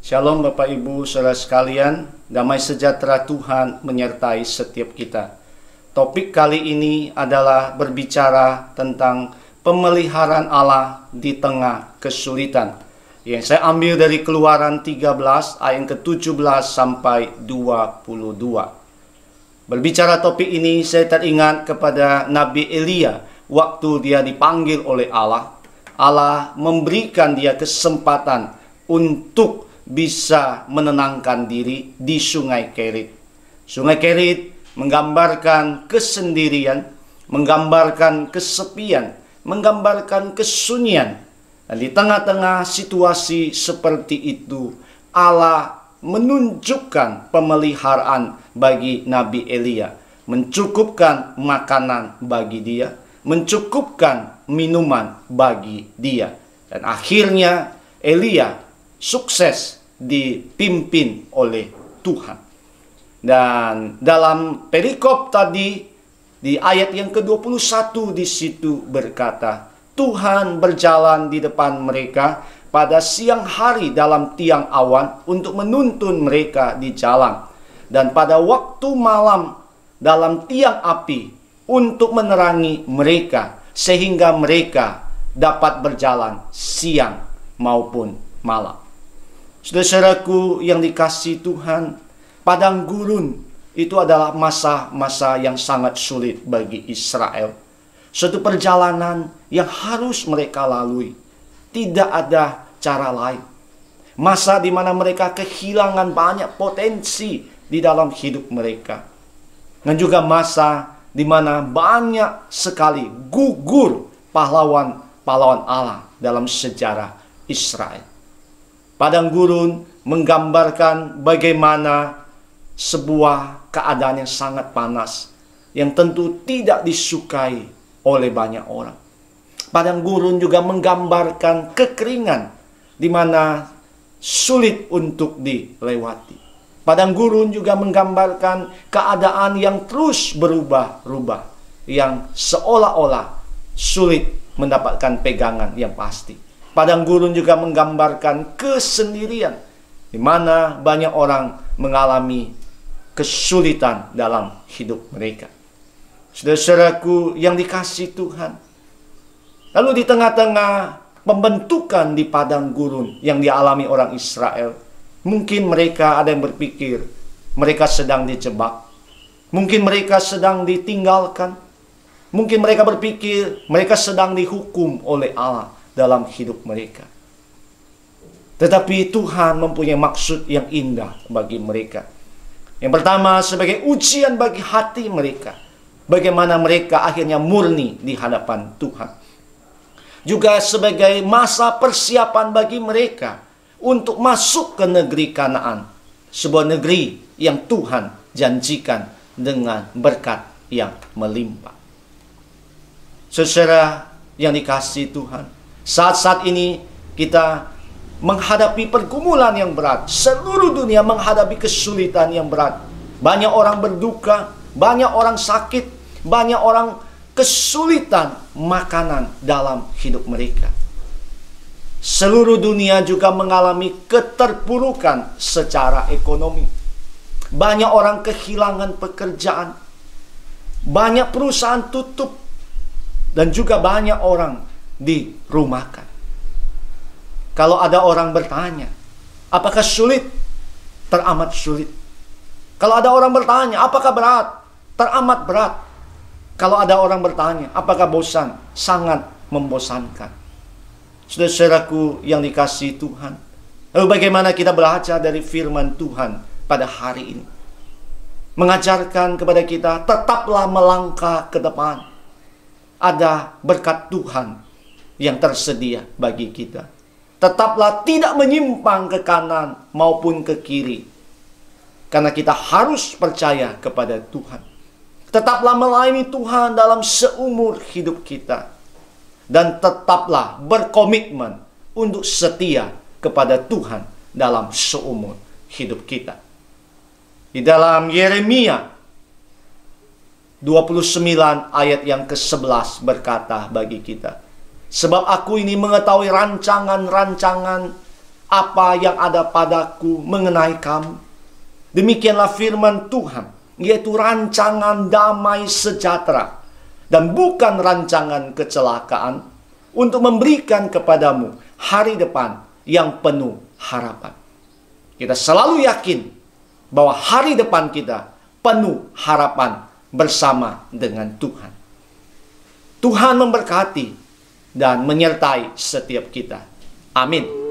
Shalom Bapak Ibu saudara sekalian, damai sejahtera Tuhan menyertai setiap kita. Topik kali ini adalah berbicara tentang pemeliharaan Allah di tengah kesulitan. Yang saya ambil dari Keluaran 13 ayat ke-17 sampai 22. Berbicara topik ini, saya teringat kepada Nabi Elia waktu dia dipanggil oleh Allah. Allah memberikan dia kesempatan untuk bisa menenangkan diri di Sungai Kerit. Sungai Kerit menggambarkan kesendirian, menggambarkan kesepian, menggambarkan kesunyian. Dan di tengah-tengah situasi seperti itu, Allah menunjukkan pemeliharaan bagi Nabi Elia, mencukupkan makanan bagi dia, mencukupkan minuman bagi dia. Dan akhirnya Elia sukses dipimpin oleh Tuhan. Dan dalam perikop tadi di ayat yang ke-21 di situ berkata, Tuhan berjalan di depan mereka pada siang hari dalam tiang awan untuk menuntun mereka di jalan, dan pada waktu malam dalam tiang api untuk menerangi mereka, sehingga mereka dapat berjalan siang maupun malam. Saudara-saudaraku yang dikasihi Tuhan, padang gurun itu adalah masa-masa yang sangat sulit bagi Israel. Suatu perjalanan yang harus mereka lalui. Tidak ada cara lain. Masa di mana mereka kehilangan banyak potensi di dalam hidup mereka. Dan juga masa di mana banyak sekali gugur pahlawan-pahlawan Allah dalam sejarah Israel. Padang gurun menggambarkan bagaimana sebuah keadaan yang sangat panas, yang tentu tidak disukai oleh banyak orang. Padang gurun juga menggambarkan kekeringan, di mana sulit untuk dilewati. Padang gurun juga menggambarkan keadaan yang terus berubah-ubah, yang seolah-olah sulit mendapatkan pegangan yang pasti. Padang gurun juga menggambarkan kesendirian, di mana banyak orang mengalami kesulitan dalam hidup mereka. Saudara-saudaraku yang dikasihi Tuhan, lalu di tengah-tengah pembentukan di padang gurun yang dialami orang Israel, mungkin mereka ada yang berpikir mereka sedang dijebak, mungkin mereka sedang ditinggalkan, mungkin mereka berpikir mereka sedang dihukum oleh Allah dalam hidup mereka. Tetapi Tuhan mempunyai maksud yang indah bagi mereka. Yang pertama, sebagai ujian bagi hati mereka, bagaimana mereka akhirnya murni di hadapan Tuhan. Juga sebagai masa persiapan bagi mereka untuk masuk ke negeri Kanaan, sebuah negeri yang Tuhan janjikan dengan berkat yang melimpah. Saudara yang dikasihi Tuhan, saat-saat ini kita menghadapi pergumulan yang berat. Seluruh dunia menghadapi kesulitan yang berat. Banyak orang berduka, banyak orang sakit, banyak orang kesulitan makanan dalam hidup mereka. Seluruh dunia juga mengalami keterpurukan secara ekonomi. Banyak orang kehilangan pekerjaan. Banyak perusahaan tutup. Dan juga banyak orang dirumahkan. Kalau ada orang bertanya, apakah sulit? Teramat sulit. Kalau ada orang bertanya, apakah berat? Teramat berat. Kalau ada orang bertanya, apakah bosan? Sangat membosankan. Saudara-saudaraku yang dikasihi Tuhan, lalu bagaimana kita belajar dari firman Tuhan pada hari ini? Mengajarkan kepada kita, tetaplah melangkah ke depan. Ada berkat Tuhan yang tersedia bagi kita. Tetaplah tidak menyimpang ke kanan maupun ke kiri, karena kita harus percaya kepada Tuhan. Tetaplah melayani Tuhan dalam seumur hidup kita, dan tetaplah berkomitmen untuk setia kepada Tuhan dalam seumur hidup kita. Di dalam Yeremia 29 ayat yang ke-11 berkata bagi kita, sebab aku ini mengetahui rancangan-rancangan apa yang ada padaku mengenai kamu. Demikianlah firman Tuhan, yaitu rancangan damai sejahtera dan bukan rancangan kecelakaan, untuk memberikan kepadamu hari depan yang penuh harapan. Kita selalu yakin bahwa hari depan kita penuh harapan bersama dengan Tuhan. Tuhan memberkati dan menyertai setiap kita. Amin.